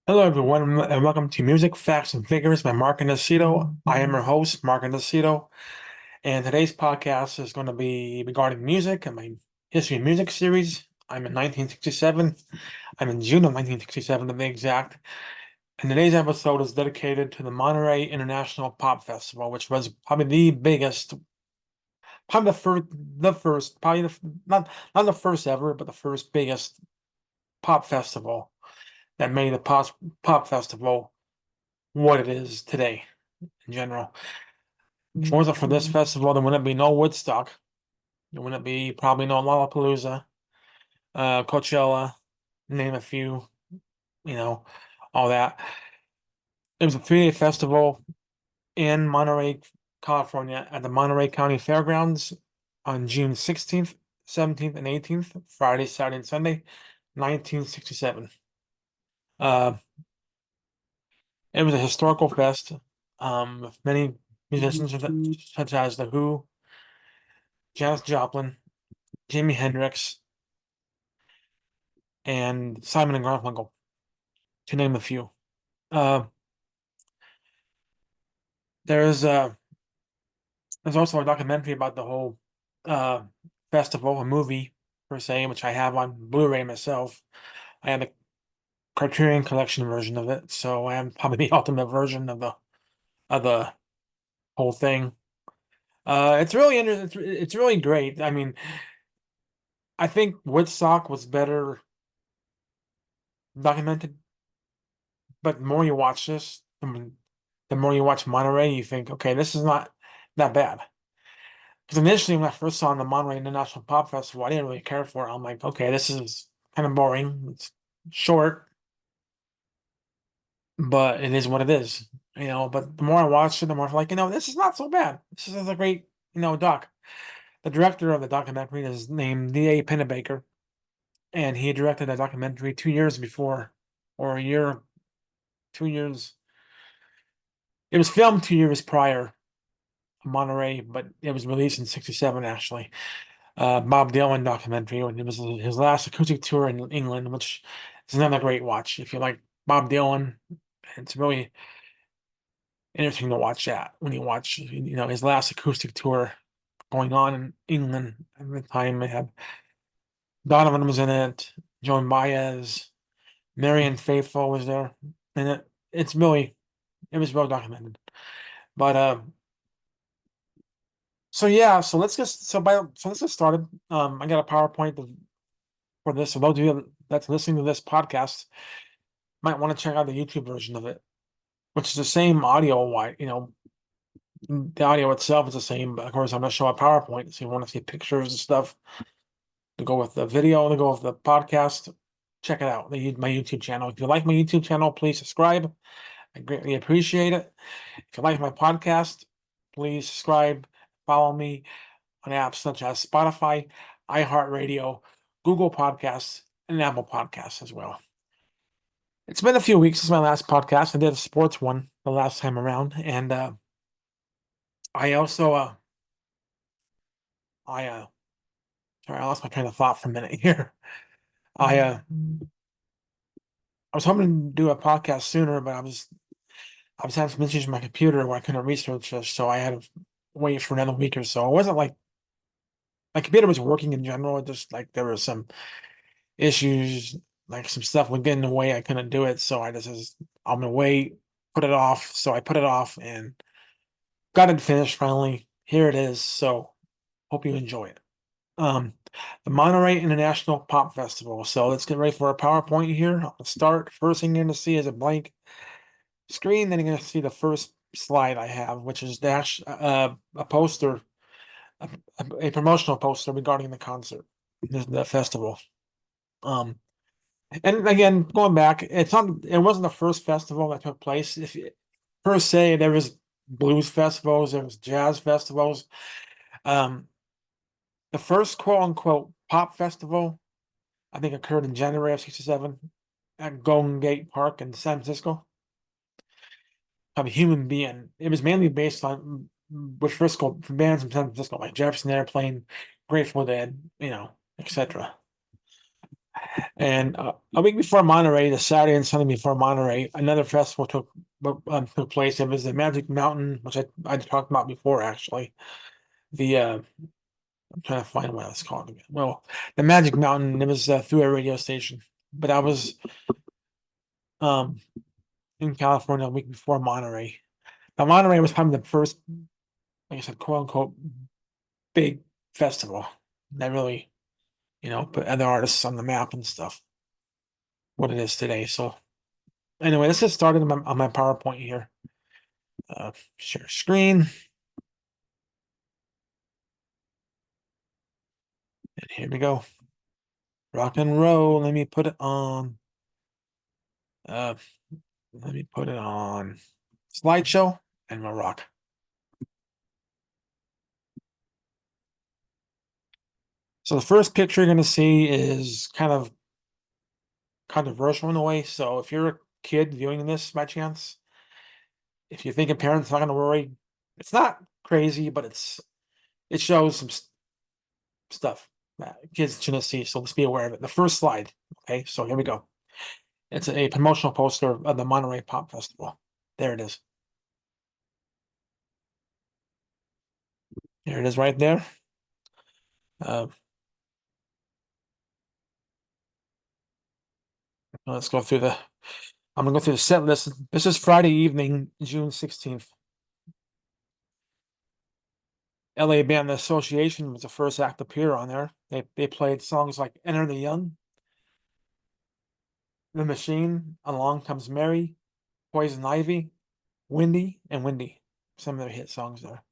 Hello, everyone, and welcome to Music, Facts, and Figures by Mark Anacito. I am your host, Mark Anacito, and today's podcast is going to be regarding music and my history of music series. I'm in 1967. I'm in June of 1967 to be exact. And today's episode is dedicated to the Monterey International Pop Festival, which was probably the biggest, probably the first, probably not the first ever, but the first biggest pop festival that made the pop festival what it is today in general. If it wasn't for this festival, there wouldn't be no Woodstock. There wouldn't be probably no Lollapalooza, Coachella, name a few, you know, all that. It was a 3-day festival in Monterey, California at the Monterey County Fairgrounds on June 16th, 17th, and 18th, Friday, Saturday, and Sunday, 1967. Uh, it was a historical fest with many musicians such as The Who, Janis Joplin, Jimi Hendrix, and Simon and Garfunkel, to name a few. Uh, there's uh, there's also a documentary about the whole uh, festival, a movie per se, which I have on Blu-ray myself. I have the Criterion Collection version of it, so I have probably the ultimate version of the whole thing. It's really interesting. It's really great. I mean, I think Woodstock was better documented, but the more you watch this, I mean, the more you watch Monterey, you think, okay, this is not that bad. Because initially, when I first saw the Monterey International Pop Festival, I didn't really care for it. I'm like, okay, this is kind of boring. It's short, but it is what it is, But the more I watched it, the more I'm like, this is not so bad. This is a great, doc. The director of the documentary is named D.A. Pennebaker, and he directed a documentary 2 years before, or a year, 2 years. It was filmed 2 years prior to Monterey, but it was released in '67 actually. Bob Dylan documentary. It was his last acoustic tour in England, which is another great watch. If you like Bob Dylan, it's really interesting to watch that when you watch, his last acoustic tour going on in England at the time. They had Donovan was in it, Joan Baez, Marianne Faithfull was there, and it was well documented. But so yeah, so let's get started. I got a PowerPoint for this. So those of you that's listening to this podcast might want to check out the YouTube version of it, which is the same audio. The audio itself is the same, but of course I'm going to show a PowerPoint, so you want to see pictures and stuff to go with the video, to go with the podcast. Check it out. My YouTube channel. If you like my YouTube channel, please subscribe. I greatly appreciate it. If you like my podcast, please subscribe. Follow me on apps such as Spotify, iHeartRadio, Google Podcasts, and Apple Podcasts as well. It's been a few weeks since my last podcast. I did a sports one the last time around, and I also sorry, I lost my train of thought for a minute here. I was hoping to do a podcast sooner, but I was having some issues with my computer where I couldn't research this, so I had to wait for another week or so. It wasn't like my computer was working in general, it just like there were some issues, like some stuff would get in the way. I couldn't do it, so I just was, I'm gonna wait, put it off. So I put it off and got it finished finally. Here it is. So hope you enjoy it. Um, the Monterey International Pop Festival. So let's get ready for our PowerPoint here. I'll start. First thing you're going to see is a blank screen. Then you're going to see the first slide I have, which is a poster, a, a promotional poster regarding the concert, the festival. Um, and again, going back, it wasn't the first festival that took place. Per se, there was blues festivals, there was jazz festivals. Um, the first quote unquote pop festival, I think, occurred in January of '67 at Golden Gate Park in San Francisco. Of a human being. It was mainly based on with Frisco bands from San Francisco, like Jefferson Airplane, Grateful Dead, etc. And a week before Monterey, the Saturday and Sunday before Monterey, another festival took place. It was the Magic Mountain, which I talked about before, actually. The I'm trying to find what it's called again. Well, the Magic Mountain. It was through a radio station, but I was um in California a week before Monterey. Now, Monterey was probably the first, like I said, quote unquote, big festival that really, put other artists on the map and stuff. What it is today. So anyway, let's get started on my PowerPoint here. Share screen. And here we go. Rock and roll. Let me put it on. Uh, Let me put it on slideshow and we'll rock. So the first picture you're going to see is kind of controversial in a way. So if you're a kid viewing this by chance, if you think a parent's not going to worry, it's not crazy, but it shows some stuff that kids shouldn't see. So let's be aware of it. The first slide. Okay, so here we go. It's a promotional poster of the Monterey Pop Festival. There it is. There it is right there. Uh, let's go through I'm gonna go through the set list. This is Friday evening, June 16th. LA Band Association was the first act to appear on there. They played songs like Enter the Young, The Machine, Along Comes Mary, Poison Ivy, Windy, and Windy. Some of their hit songs there.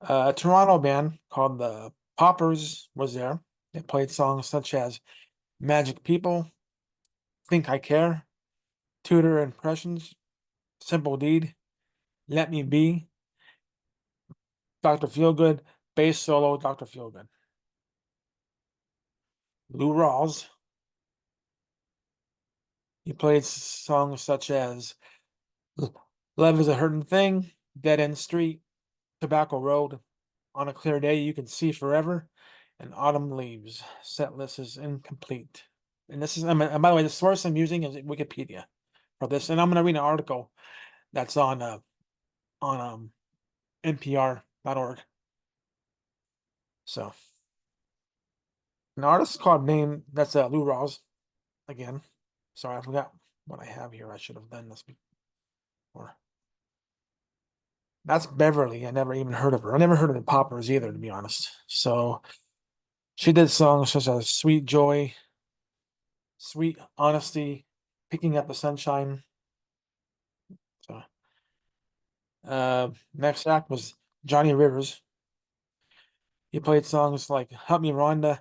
A Toronto band called the Poppers was there. They played songs such as Magic People, Think I Care, Tudor Impressions, Simple Deed, Let Me Be, Dr. Feelgood, bass solo, Dr. Feelgood. Lou Rawls, he played songs such as Love is a Hurting Thing, Dead End Street, Tobacco Road, On a Clear Day You Can See Forever, and Autumn Leaves. Set list is incomplete. And this is, and by the way, the source I'm using is Wikipedia for this. And I'm going to read an article that's on NPR.org. So, an artist called name, that's Lou Rawls again. Sorry, I forgot what I have here. I should have done this before. That's Beverly. I never even heard of her. I never heard of the Poppers either, to be honest. So she did songs such as Sweet Joy, Sweet Honesty, Picking Up the Sunshine. So next act was Johnny Rivers. He played songs like Help Me Rhonda,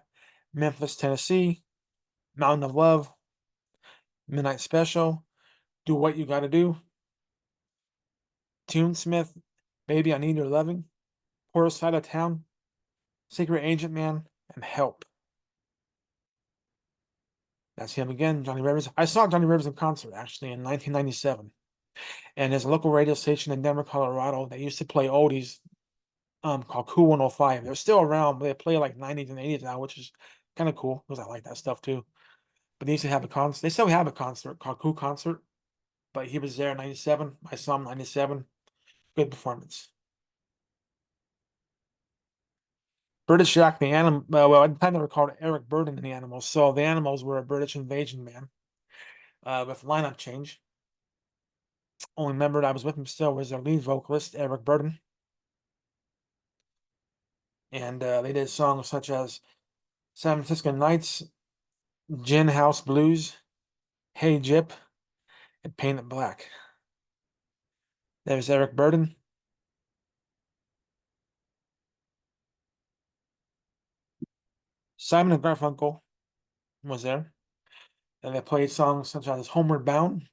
Memphis, Tennessee, Mountain of Love, Midnight Special, Do What You Gotta Do, Tunesmith, Baby I Need Your Loving, Poor Side of Town, Secret Agent Man, and Help. That's him again, Johnny Rivers. I saw Johnny Rivers in concert actually in 1997. And there's a local radio station in Denver, Colorado that used to play oldies called Cool 105. They're still around, but they play like 90s and 80s now, which is kind of cool because I like that stuff too. But they used to have a concert. They still have a concert called Cool Concert, but he was there in 97. I saw him in 97. Good performance. British Jack, the animal. Well, at the time they were called Eric Burden and the Animals. So the Animals were a British invasion band with lineup change. Only member that was with him still was their lead vocalist, Eric Burden. And they did songs such as San Francisco Nights, Gin House Blues, Hey Jip, and Paint It Black. There's Eric Burden. Simon and Garfunkel was there. And they played songs such as Homeward Bound,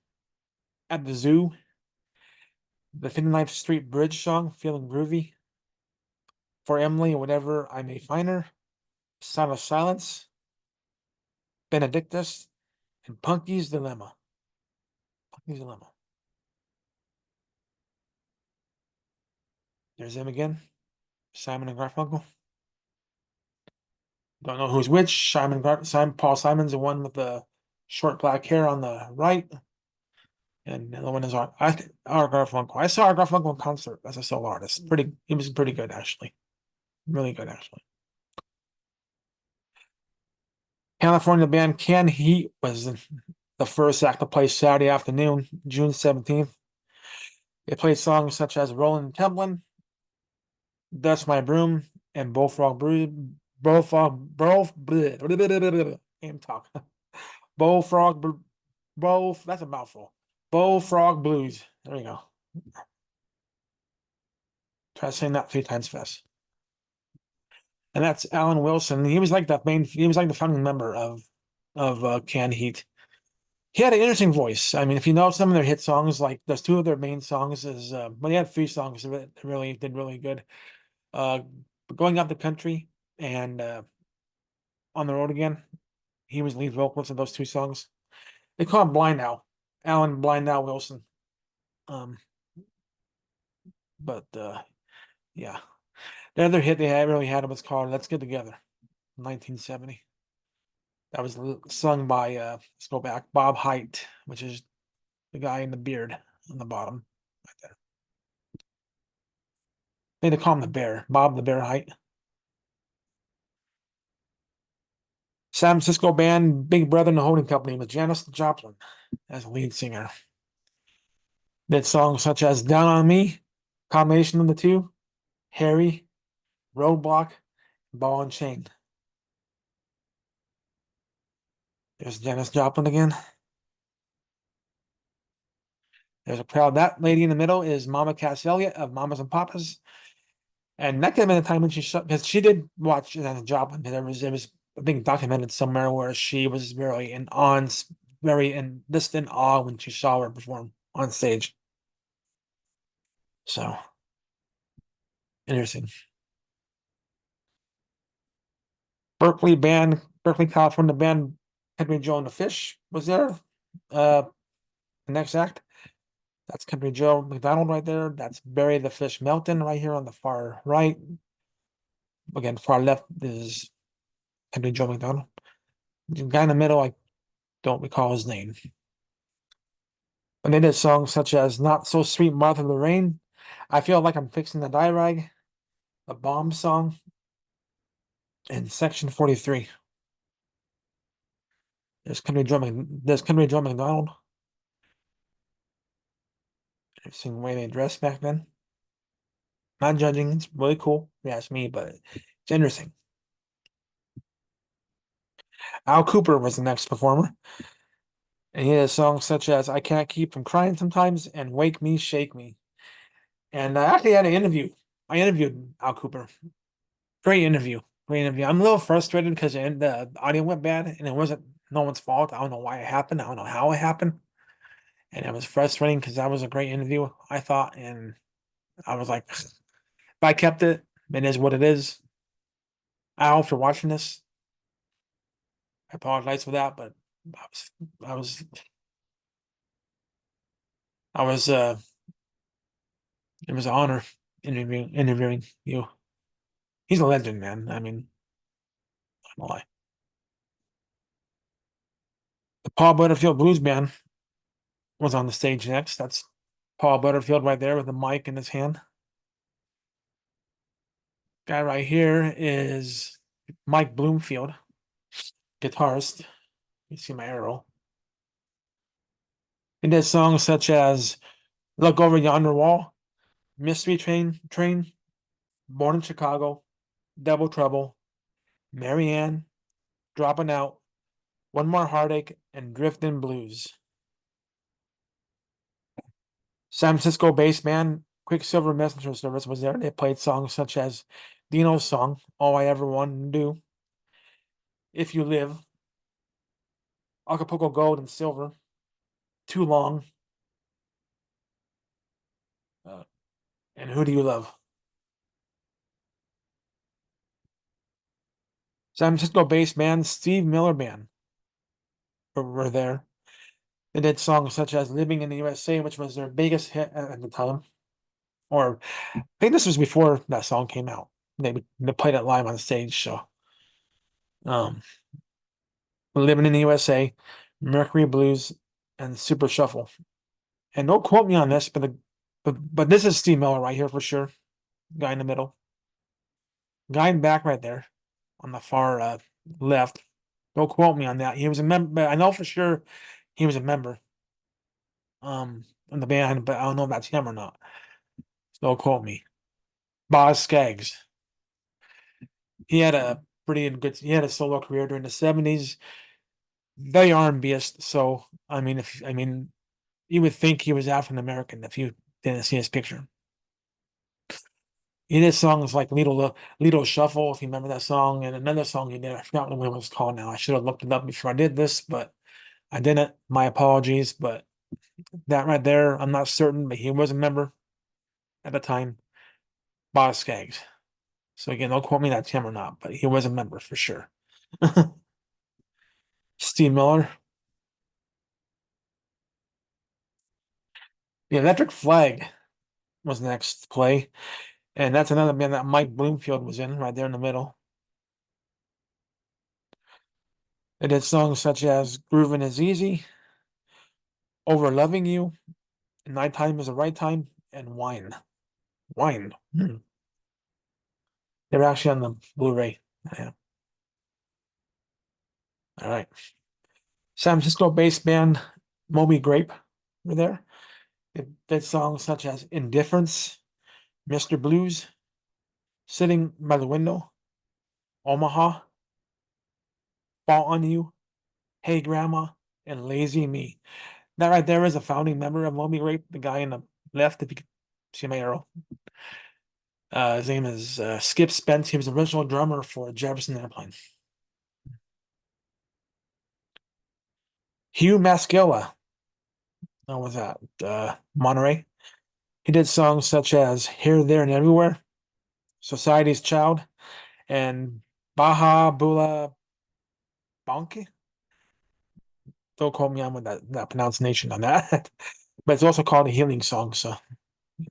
At the Zoo, the 59th Street Bridge song, Feeling Groovy, For Emily, Whatever I May Find Her, Sound of Silence, Benedictus, and Punky's Dilemma. Punky's Dilemma. There's him again, Simon and Garfunkel. Don't know who's which. Paul Simon's the one with the short black hair on the right, and the other one is Art Garfunkel. I saw Art Garfunkel in concert as a solo artist. He was pretty good actually, really good actually. California band Can Heat was the first act to play Saturday afternoon, June 17th. They played songs such as Rollin' Templin', Dust My Broom, and Bullfrog Brew, can't talk. Bullfrog, that's a mouthful. Bullfrog Blues. There you go. Try saying that 3 times fast. And that's Alan Wilson. He was like the founding member of Canned Heat. He had an interesting voice. I mean, if you know some of their hit songs, like there's two of their main songs is well, they had 3 songs that really did really good. Uh, Going Up the Country and On the Road Again. He was lead vocalist of those 2 songs. They call him Blind Now, Alan Blind Now Wilson. Um, but yeah, the other hit they really had was called "Let's Get Together," 1970. That was sung by let's go back, Bob Height, which is the guy in the beard on the bottom, right there. They call him the Bear, Bob the Bear Height. San Francisco band Big Brother and the Holding Company with Janis Joplin as the lead singer. Did songs such as "Down on Me," combination of the two, "Harry," "Roadblock," "Ball and Chain." There's Janis Joplin again. There's a crowd. That lady in the middle is Mama Cass Elliot of Mamas and Papas. And that could have been a time when because she did watch Janis Joplin. There was I think documented somewhere where she was very in distant awe when she saw her perform on stage. So interesting. Berkeley, California band Henry Joe and the Fish was there. The next act. That's Country Joe McDonald right there. That's Barry the Fish Melton right here on the far right. Again, far left is Country Joe McDonald. The guy in the middle, I don't recall his name. And they did songs such as Not So Sweet Martha Lorraine, I Feel Like I'm Fixing the Diarrhea, The Bomb Song, and Section 43. There's Country Joe McDonald. Interesting the way they dressed back then. Not judging, it's really cool, if you ask me, but it's interesting. Al Cooper was the next performer. And he had songs such as I Can't Keep From Crying Sometimes and Wake Me, Shake Me. And I actually had an interview. I interviewed Al Cooper. Great interview. Great interview. I'm a little frustrated because the audio went bad and it wasn't no one's fault. I don't know why it happened. I don't know how it happened. And it was frustrating because that was a great interview, I thought. And I was like, if I kept it, it is what it is. Al, for watching this, I apologize for that, but I was, I was, it was an honor interviewing you. He's a legend, man. I mean, I'm gonna lie. The Paul Butterfield Blues Band was on the stage next. That's Paul Butterfield right there with the mic in his hand. Guy right here is Mike Bloomfield, guitarist. You see my arrow. He did songs such as Look Over Yonder Wall, Mystery Train, Born in Chicago, Double Trouble, Marianne, Dropping Out, One More Heartache, and Driftin' Blues. San Francisco-based band Quicksilver Messenger Service was there. They played songs such as Dino's song, All I Ever Wanted to Do, If You Live, Acapulco Gold and Silver, Too Long, and Who Do You Love? San Francisco-based band Steve Miller Band were there. They did songs such as Living in the USA, which was their biggest hit at the time. Or I think this was before that song came out. They played it live on stage, so Um, Living in the USA, Mercury Blues, and Super Shuffle. And don't quote me on this, but this is Steve Miller right here for sure. Guy in the middle, guy in back right there on the far left. Don't quote me on that. He was a member. I know for sure he was a member in the band, but I don't know if that's him or not. So don't quote me. Boz Scaggs. He had a pretty good. He had a solo career during the '70s. Very R&Bist. So I mean, you would think he was African American if you didn't see his picture. He did songs like Lido Shuffle, if you remember that song, and another song he did. I forgot what it was called now. I should have looked it up before I did this, but I didn't. My apologies. But that right there, I'm not certain, but he was a member at the time. Boz Scaggs. So again, don't quote me that's him or not, but he was a member for sure. Steve Miller. The Electric Flag was the next to play. And that's another band that Mike Bloomfield was in right there in the middle. It did songs such as Groovin' is Easy, Over Loving You, Nighttime is the Right Time, and Wine. Wine. They were actually on the Blu-ray. Yeah. All right. San Francisco-based band Moby Grape were there. It did songs such as Indifference, Mr. Blues, Sitting by the Window, Omaha, Fall on You, Hey Grandma, and Lazy Me. That right there is a founding member of Moby Grape, the guy in the left, if you could see my arrow. His name is Skip Spence. He was the original drummer for Jefferson Airplane. Hugh Maskela. What was that? Monterey. He did songs such as Here, There, and Everywhere, Society's Child, and Baja Bula Bonke. Don't quote me on with that pronunciation on that. But it's also called a healing song. So there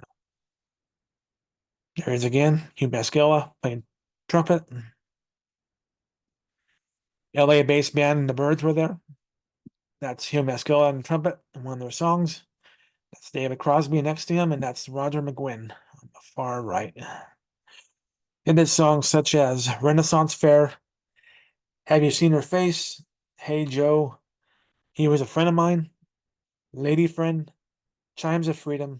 he is again. Hugh Maskela playing trumpet. LA-based band and the Birds were there. That's Hugh Maskela on trumpet and one of their songs. That's David Crosby next to him, and that's Roger McGuinn on the far right. It did songs such as Renaissance Fair, Have You Seen Her Face, Hey Joe, He Was a Friend of Mine, Lady Friend, Chimes of Freedom,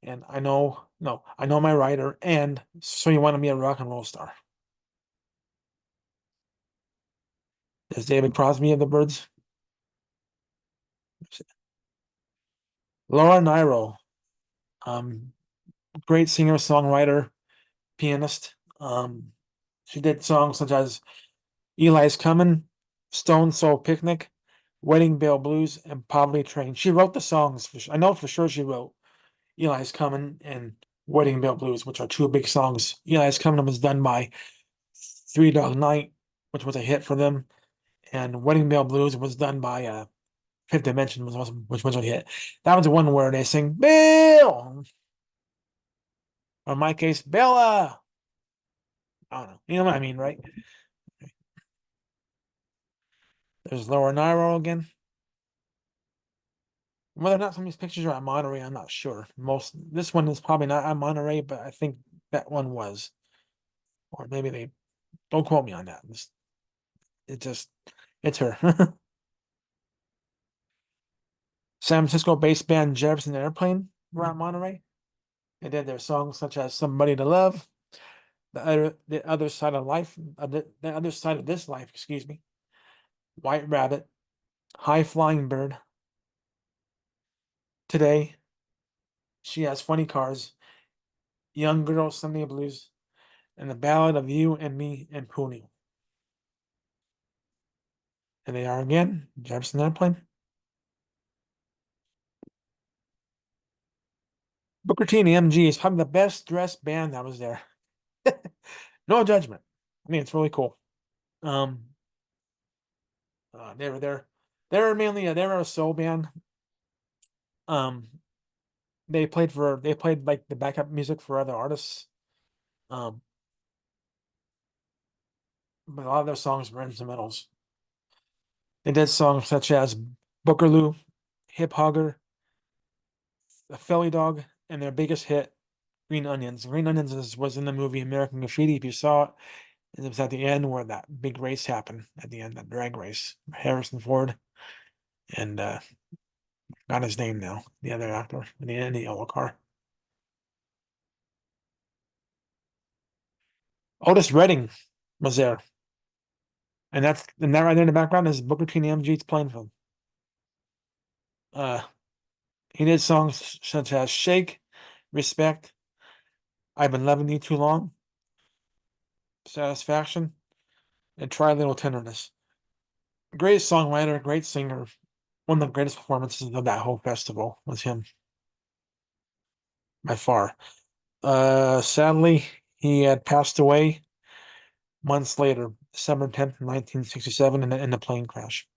and I know my writer, and So You Want to Be a Rock and Roll Star. There's David Crosby of the Birds. Laura Nyro, um, great singer, songwriter, pianist. She did songs such as Eli's Coming, Stone Soul Picnic, Wedding Bell Blues, and Poverty Train. She wrote the songs. I know for sure she wrote Eli's Coming and Wedding Bell Blues, which are two big songs. Eli's Coming was done by Three Dog Night, which was a hit for them, and Wedding Bell Blues was done by Fifth Dimension, which was a hit. That was the one where they sing Bill, or in my case, Bella. I don't know. You know what I mean, right? There's Laura Nyro again. Whether or not some of these pictures are at Monterey, I'm not sure. This one is probably not at Monterey, but I think that one was. Or maybe they don't quote me on that. It just it's her. San Francisco-based band Jefferson Airplane were at Monterey. They did their songs such as Somebody to Love, the other side of life, the other side of this life, excuse me. White Rabbit, High Flying Bird. Today, She Has Funny Cars, Young Girl Sunday Blues, and the Ballad of You and Me and Poonie. And they are again, Jefferson Airplane. Booker T and the MG is probably the best dressed band that was there. No judgment. I mean, it's really cool. They were there. They were mainly they were a soul band. Um, they played like the backup music for other artists. Um, but a lot of their songs were instrumentals. They did songs such as Bookerloo, Hip Hugger, The Philly Dog, and their biggest hit, Green Onions. Green Onions was in the movie American Graffiti. If you saw it, it was at the end where that big race happened. At the end, that drag race, Harrison Ford and got his name now. The other actor in the yellow car. Otis Redding was there, and that right there in the background is Booker T and the MGs playing for him. Uh, he did songs such as "Shake," "Respect," "I've Been Loving You Too Long," "Satisfaction," and "Try a Little Tenderness." Great songwriter, great singer. One of the greatest performances of that whole festival was him by far. Sadly, he had passed away months later, December 10th, 1967, in a plane crash.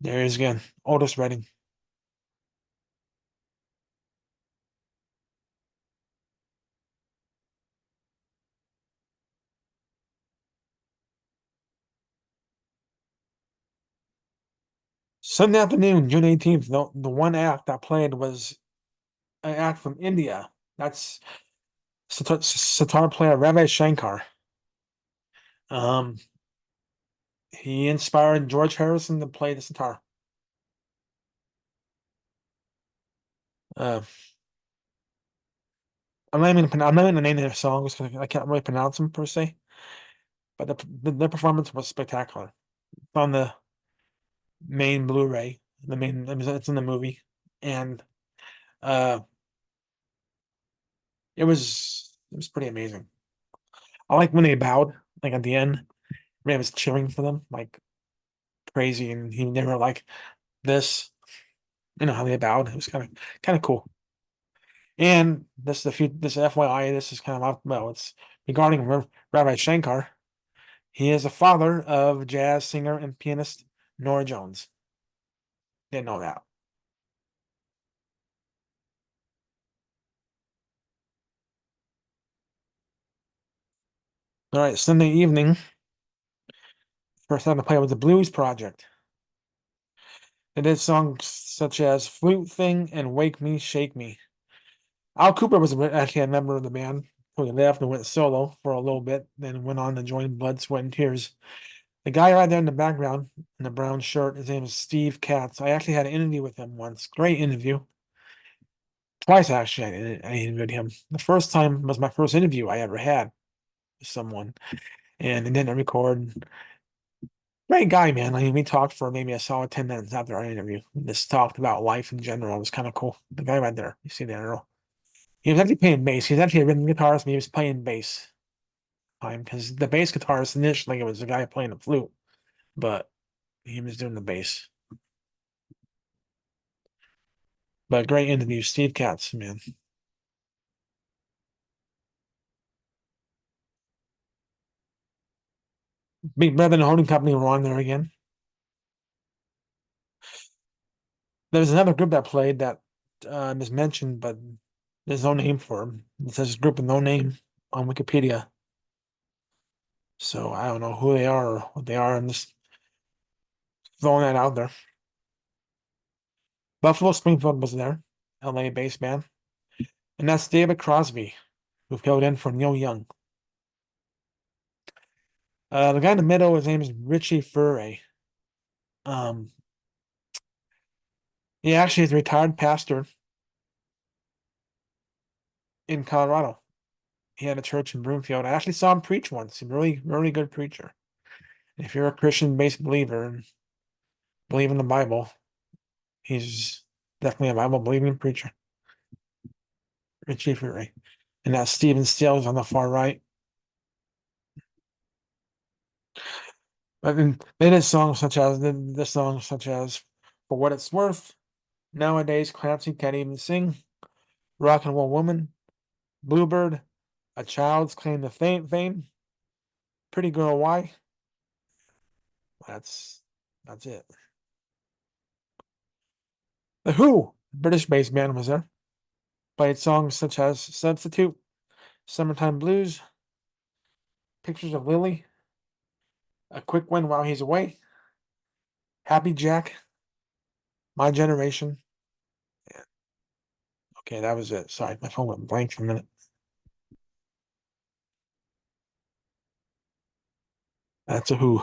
There he is again, Otis Redding. Sunday afternoon, June 18th, the one act that played was an act from India. That's sitar player Ravi Shankar. Um, he inspired George Harrison to play the sitar. Uh, I'm not even gonna name their songs because I can't really pronounce them per se. But the performance was spectacular. On the main Blu-ray, it's in the movie, and uh, it was pretty amazing. I like when they bowed, like at the end, Ray was cheering for them like crazy, and he never like this. You know how they bowed. It was kind of cool. And this FYI, this is kind of well, it's regarding Rabbi Shankar. He is the father of jazz singer and pianist Nora Jones. Didn't know that. All right, Sunday evening, first time to play was the Blues Project. They did songs such as Flute Thing and Wake Me, Shake Me. Al Cooper was actually a member of the band who left and went solo for a little bit, then went on to join Blood, Sweat, and Tears. The guy right there in the background in the brown shirt, his name is Steve Katz. I actually had an interview with him once. Great interview. Twice, actually, I interviewed him. The first time was my first interview I ever had with someone, and it didn't record. Great guy, man. I mean, we talked for maybe a solid 10 minutes after our interview. We just talked about life in general. It was kind of cool. The guy right there, you see the arrow. He was actually playing bass. He was actually a rhythm guitarist, but he was playing bass time because the bass guitarist initially it was the guy playing the flute, but he was doing the bass. But great interview, Steve Katz, man. Big Brother and Holding Company were on there again. There was another group that played that is mentioned, but there's no name for them. It says group with no name on Wikipedia. So I don't know who they are or what they are. I'm just throwing that out there. Buffalo Springfield was there, LA based band. And that's David Crosby, who filled in for Neil Young. The guy in the middle, his name is Richie Furay. Um, he actually is a retired pastor in Colorado. He had a church in Broomfield. I actually saw him preach once. He's a really, really good preacher. If you're a Christian-based believer and believe in the Bible, he's definitely a Bible-believing preacher. Richie Furay. And that's Stephen Stills on the far right. But then they did songs such as the songs such as "For What It's Worth," "Nowadays Clancy Can't Even Sing," "Rock and Roll Woman," "Bluebird," "A Child's Claim to Fame," "Pretty Girl Why." That's it. The Who, British-based band, was there. Played songs such as "Substitute," "Summertime Blues," Pictures of Lily, A Quick Win While He's Away, Happy Jack, My Generation. Okay, that was it. Sorry, my phone went blank for a minute. That's a Who.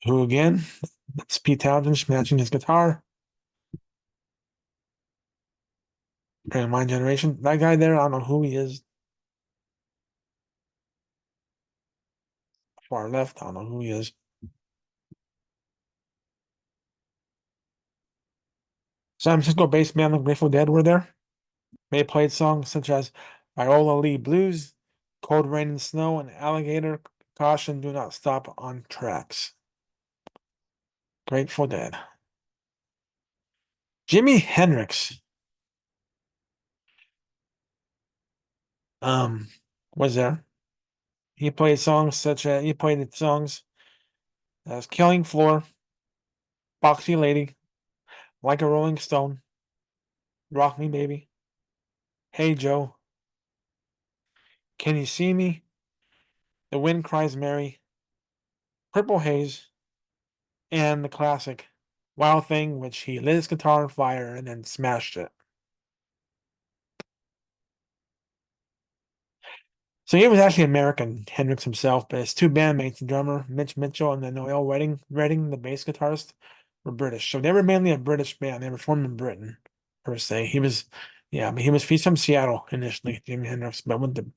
Who again? That's Pete Townshend matching his guitar. And My Generation. That guy there, I don't know who he is. Far left, I don't know who he is. San Francisco-based band The Grateful Dead were there. They played songs such as Viola Lee Blues, Cold Rain and Snow, and Alligator Caution Do Not Stop on Tracks. Grateful Dead. Jimi Hendrix um was there. He played songs as Killing Floor, Foxy Lady, Like a Rolling Stone, Rock Me Baby, Hey Joe, Can You See Me, The Wind Cries Mary, Purple Haze, and the classic Wild Thing, which he lit his guitar on fire and then smashed it. So he was actually American, Hendrix himself, but his two bandmates, the drummer Mitch Mitchell and then Noel Redding, the bass guitarist, were British. So they were mainly a British band. They were formed in Britain, per se. Yeah, but he's from Seattle initially, Jimi Hendrix, but went to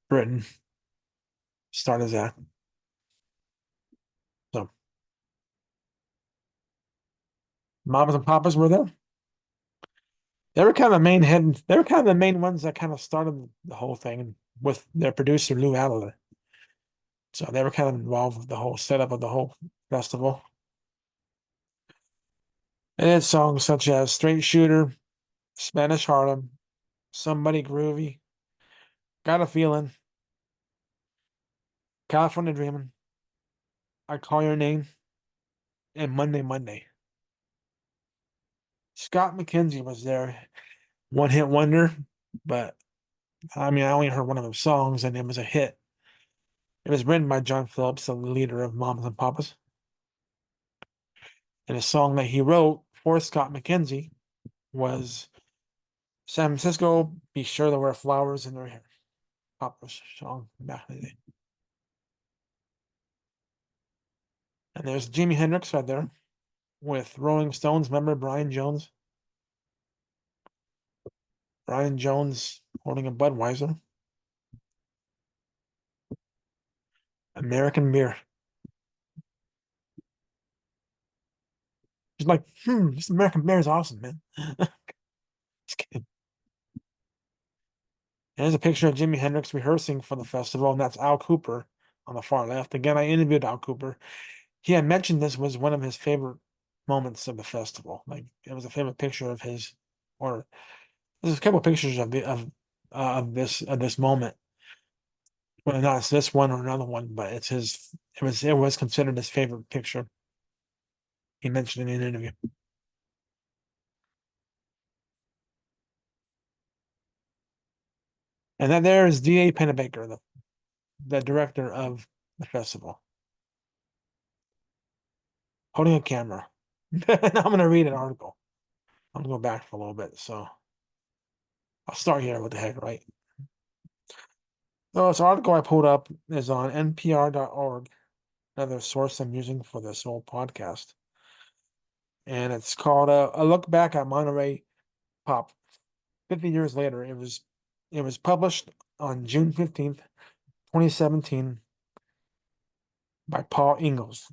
Britain, started as that. So Mamas and Papas were there. They were kind of the main ones that kind of started the whole thing with their producer Lou Adler. So they were kind of involved with the whole setup of the whole festival. And had songs such as Straight Shooter, Spanish Harlem, Somebody Groovy, Got a Feeling, California Dreamin', I Call Your Name, and Monday Monday. Scott McKenzie was there, one hit wonder, but I mean, I only heard one of his songs and it was a hit. It was written by John Phillips, the leader of Mamas and Papas. And a song that he wrote for Scott McKenzie was San Francisco, Be Sure to Wear Flowers in Their Hair. Papa's song back in the day. And there's Jimi Hendrix right there with Rolling Stones member Brian Jones. Brian Jones holding a Budweiser. American beer. He's like, this American beer is awesome, man. Just kidding. And there's a picture of Jimi Hendrix rehearsing for the festival, and that's Al Cooper on the far left. Again, I interviewed Al Cooper. He had mentioned this was one of his favorite moments of the festival. Like it was a favorite picture of his, or there's a couple of pictures of this moment. Well, not it's this one or another one, but it's his. It was considered his favorite picture. He mentioned in an interview. And then there is D.A. Pennebaker, the director of the festival, holding a camera. I'm going to read an article. I'm going to go back for a little bit. So I'll start here. What the heck, right? So this article I pulled up is on npr.org, another source I'm using for this whole podcast. And it's called A Look Back at Monterey Pop. 50 years later, it was published on June 15th, 2017 by Paul Ingalls.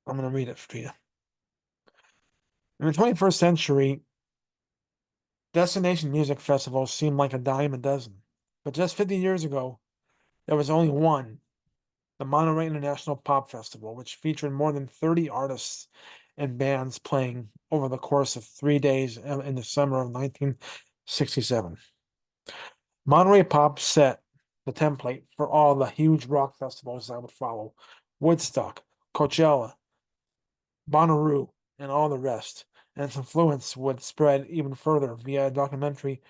I'm going to read it for you. In the 21st century, destination music festivals seem like a dime a dozen. But just 50 years ago, there was only one, the Monterey International Pop Festival, which featured more than 30 artists and bands playing over the course of 3 days in the summer of 1967. Monterey Pop set the template for all the huge rock festivals that would follow: Woodstock, Coachella, Bonnaroo, and all the rest. And its influence would spread even further via a documentary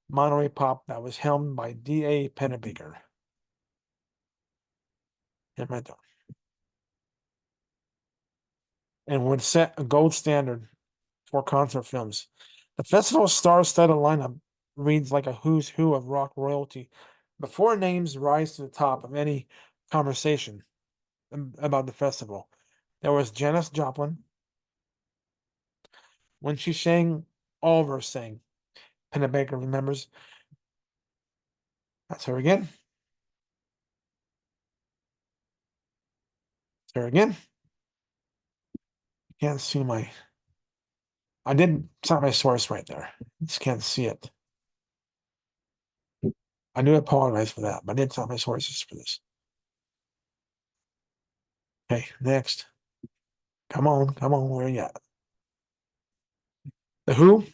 Monterey Pop that was helmed by D.A. Pennebaker. And right there. And would set a gold standard for concert films. The festival's star-studded lineup reads like a who's who of rock royalty. Before names rise to the top of any conversation about the festival, there was Janis Joplin. When she sang, all of us sang. Pennebaker remembers. That's her again. That's her again. Can't see my. I did cite my source right there. Just can't see it. I do apologize for that, but I did cite my sources for this. Okay, next. Come on, come on, where you at? The Who?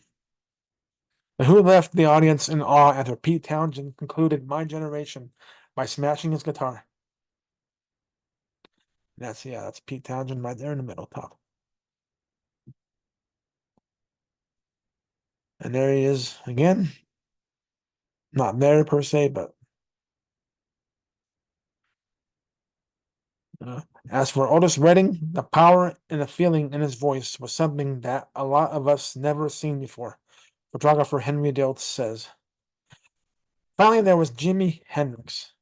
The Who left the audience in awe after Pete Townshend concluded My Generation by smashing his guitar. That's Pete Townshend right there in the middle top. And there he is again. Not there per se, but as for Otis Redding, the power and the feeling in his voice was something that a lot of us never seen before. Photographer Henry Diltz says. Finally, there was Jimi Hendrix,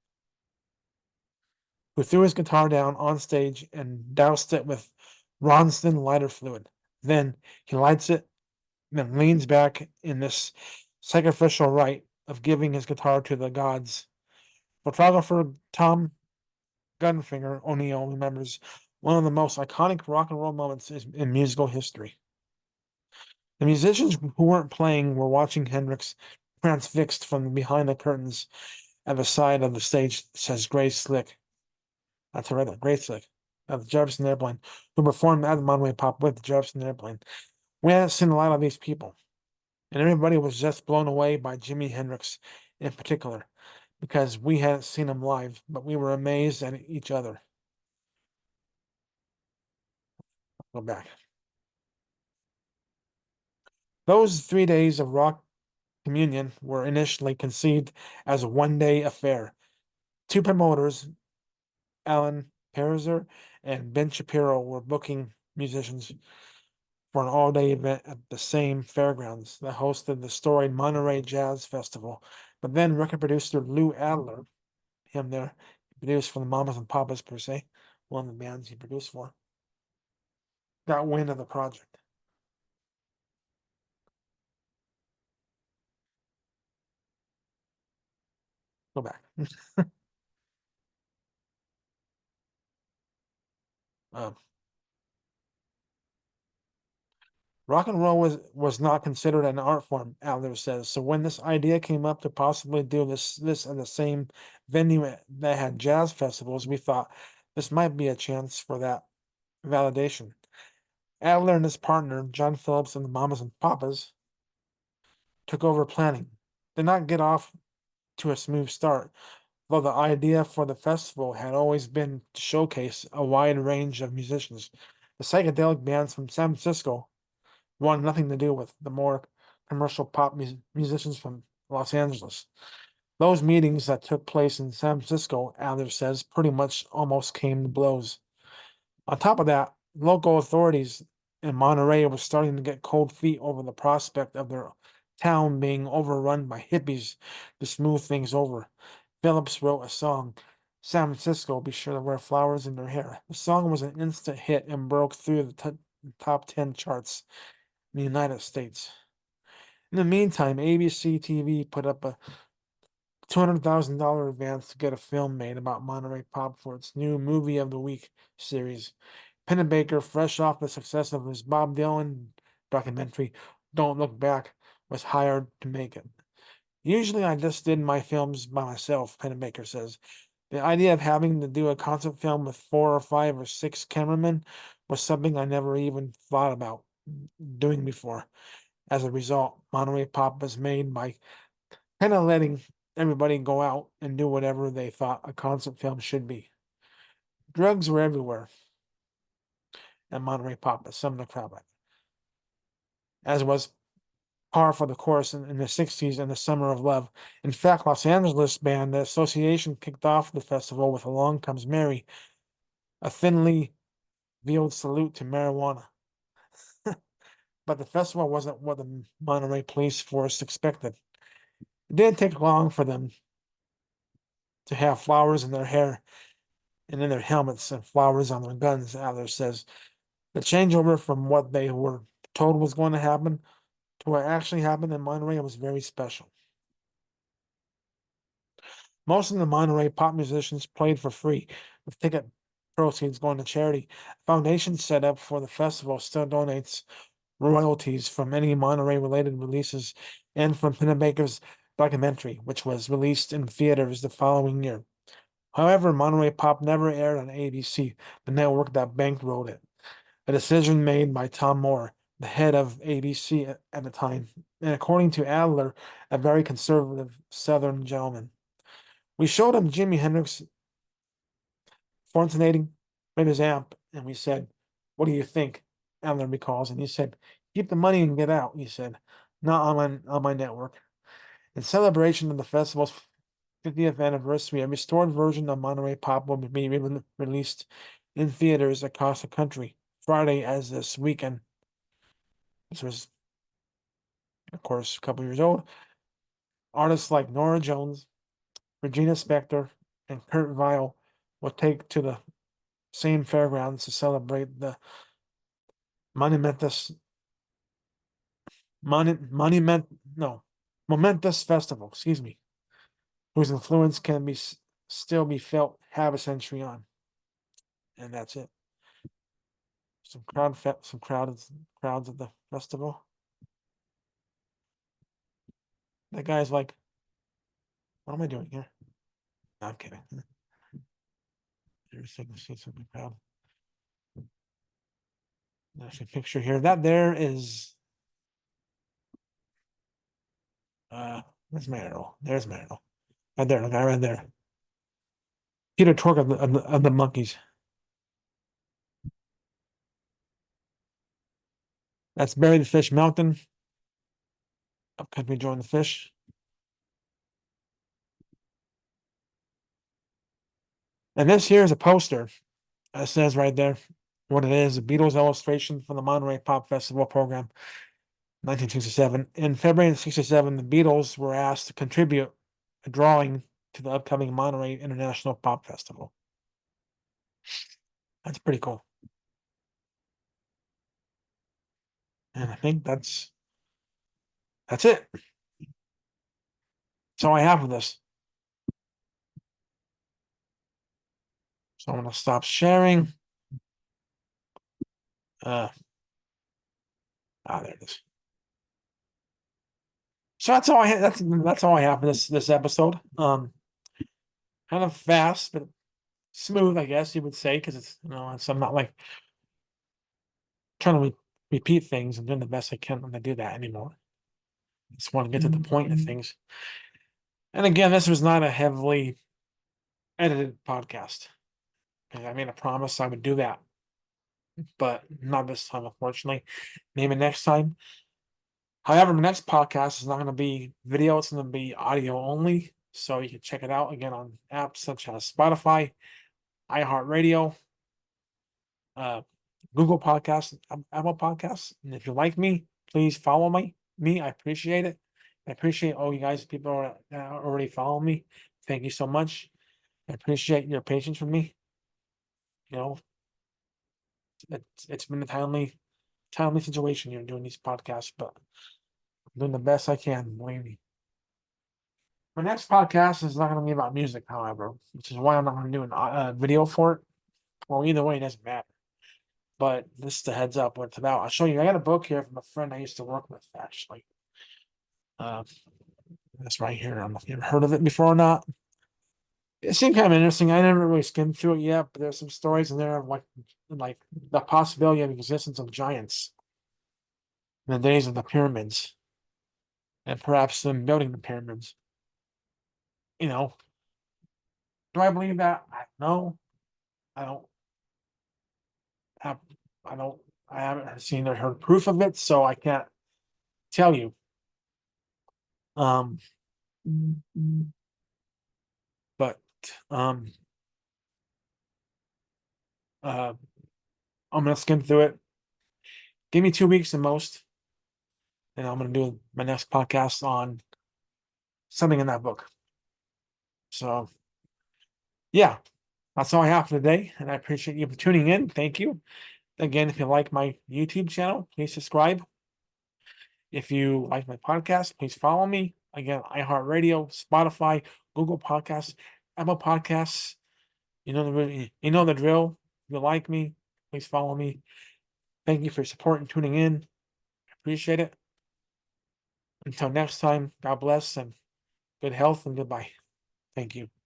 who threw his guitar down on stage and doused it with Ronson lighter fluid. Then he lights it, then leans back in this sacrificial rite of giving his guitar to the gods. Photographer Tom Gunfinger O'Neill remembers one of the most iconic rock and roll moments in musical history. The musicians who weren't playing were watching Hendrix transfixed from behind the curtains at the side of the stage, says Grace Slick. That's right, Grace Slick of the Jefferson Airplane, who performed at the Monterey Pop with the Jefferson Airplane. We hadn't seen a lot of these people, and everybody was just blown away by Jimi Hendrix in particular, because we hadn't seen him live, but we were amazed at each other. Go back. Those 3 days of rock communion were initially conceived as a one-day affair. Two promoters, Alan Perzer and Ben Shapiro, were booking musicians for an all-day event at the same fairgrounds that hosted the storied Monterey Jazz Festival. But then record producer Lou Adler, him there, produced for the Mamas and Papas per se, one of the bands he produced for, got wind of the project. Go back. um, Rock and roll was not considered an art form, Adler says. So when this idea came up to possibly do this at the same venue that had jazz festivals, we thought this might be a chance for that validation. Adler and his partner, John Phillips and the Mamas and Papas, took over planning. Did not get off to a smooth start, though the idea for the festival had always been to showcase a wide range of musicians. The psychedelic bands from San Francisco wanted nothing to do with the more commercial pop musicians from Los Angeles. Those meetings that took place in San Francisco, Adler says, pretty much almost came to blows. On top of that, local authorities in Monterey were starting to get cold feet over the prospect of their town being overrun by hippies to smooth things over. Phillips wrote a song, San Francisco, Be Sure to Wear Flowers in Their Hair. The song was an instant hit and broke through the top 10 charts in the United States. In the meantime, ABC TV put up a $200,000 advance to get a film made about Monterey Pop for its new Movie of the Week series. Pennebaker, fresh off the success of his Bob Dylan documentary, Don't Look Back, was hired to make it. Usually I just did my films by myself, Pennebaker says. The idea of having to do a concert film with 4 or 5 or 6 cameramen was something I never even thought about doing before. As a result, Monterey Pop was made by kind of letting everybody go out and do whatever they thought a concert film should be. Drugs were everywhere at Monterey Pop, some of the crowd, as was par for the course in the 60s and the Summer of Love. In fact, Los Angeles band The Association kicked off the festival with Along Comes Mary, a thinly veiled salute to marijuana. But the festival wasn't what the Monterey police force expected. It didn't take long for them to have flowers in their hair and in their helmets and flowers on their guns, Adler says. The changeover from what they were told was going to happen to what actually happened in Monterey was very special. Most of the Monterey pop musicians played for free, with ticket proceeds going to charity. The foundation set up for the festival still donates royalties from any Monterey-related releases and from Pennebaker's documentary, which was released in theaters the following year. However, Monterey Pop never aired on ABC, the network that bankrolled it, a decision made by Tom Moore, the head of ABC at the time, and according to Adler, a very conservative Southern gentleman. We showed him Jimi Hendrix Fortunating with his amp, and we said, "What do you think?" Adler recalls, and he said, "Keep the money and get out," he said, "not on my network." In celebration of the festival's 50th anniversary, a restored version of Monterey Pop will be released in theaters across the country Friday as this weekend. This was, of course, a couple years old. Artists like Nora Jones, Regina Spektor, and Kurt Weill will take to the same fairgrounds to celebrate the monumentous momentous festival, excuse me, whose influence can be still be felt half a century on. And that's it. Some crowds at the festival. That guy's like, what am I doing here? No, I'm kidding. There's some crowd. There's a picture here. That there is where's Meryl? There's Meryl. Right there, the guy right there. Peter Tork of the Monkeys. That's Barry the Fish Mountain. Could we join the fish? And this here is a poster. It says right there what it is, a Beatles illustration from the Monterey Pop Festival program, 1967. In February of 67, the Beatles were asked to contribute a drawing to the upcoming Monterey International Pop Festival. That's pretty cool. And I think that's it. That's all I have for this. So I'm gonna stop sharing. There it is. So that's all I have. That's all I have for this episode. Kind of fast, but smooth, I guess you would say, because it's so I'm not like trying to repeat things. I'm doing the best I can when I do that anymore. I just want to get to the point of things. And again, this was not a heavily edited podcast. I made a promise I would do that, but not this time, unfortunately. Maybe next time. However, my next podcast is not going to be video, it's going to be audio only. So you can check it out again on apps such as Spotify, iHeartRadio, Google Podcasts, Apple Podcasts. And if you like me, please follow me. I appreciate it. I appreciate all you guys, people are already following me. Thank you so much. I appreciate your patience with me. You know, it's been a timely situation here doing these podcasts, but I'm doing the best I can, believe me. My next podcast is not going to be about music, however, which is why I'm not going to do a video for it. Well, either way, it doesn't matter. But this is the heads up what it's about. I'll show you. I got a book here from a friend I used to work with, actually. That's right here. I don't know if you've heard of it before or not. It seemed kind of interesting. I never really skimmed through it yet, but there's some stories in there of like the possibility of existence of giants in the days of the pyramids, and perhaps them building the pyramids. You know, do I believe that? No, I don't have. I don't. I haven't seen or heard proof of it, so I can't tell you. Um, but um, uh, I'm gonna skim through it. Give me 2 weeks the most, and I'm gonna do my next podcast on something in that book. So yeah, that's all I have for today, and I appreciate you for tuning in. Thank you. Again, if you like my YouTube channel, please subscribe. If you like my podcast, please follow me. Again, iHeartRadio, Spotify, Google Podcasts, Apple Podcasts. You know the drill. If you like me, please follow me. Thank you for your support and tuning in. Appreciate it. Until next time, God bless and good health and goodbye. Thank you.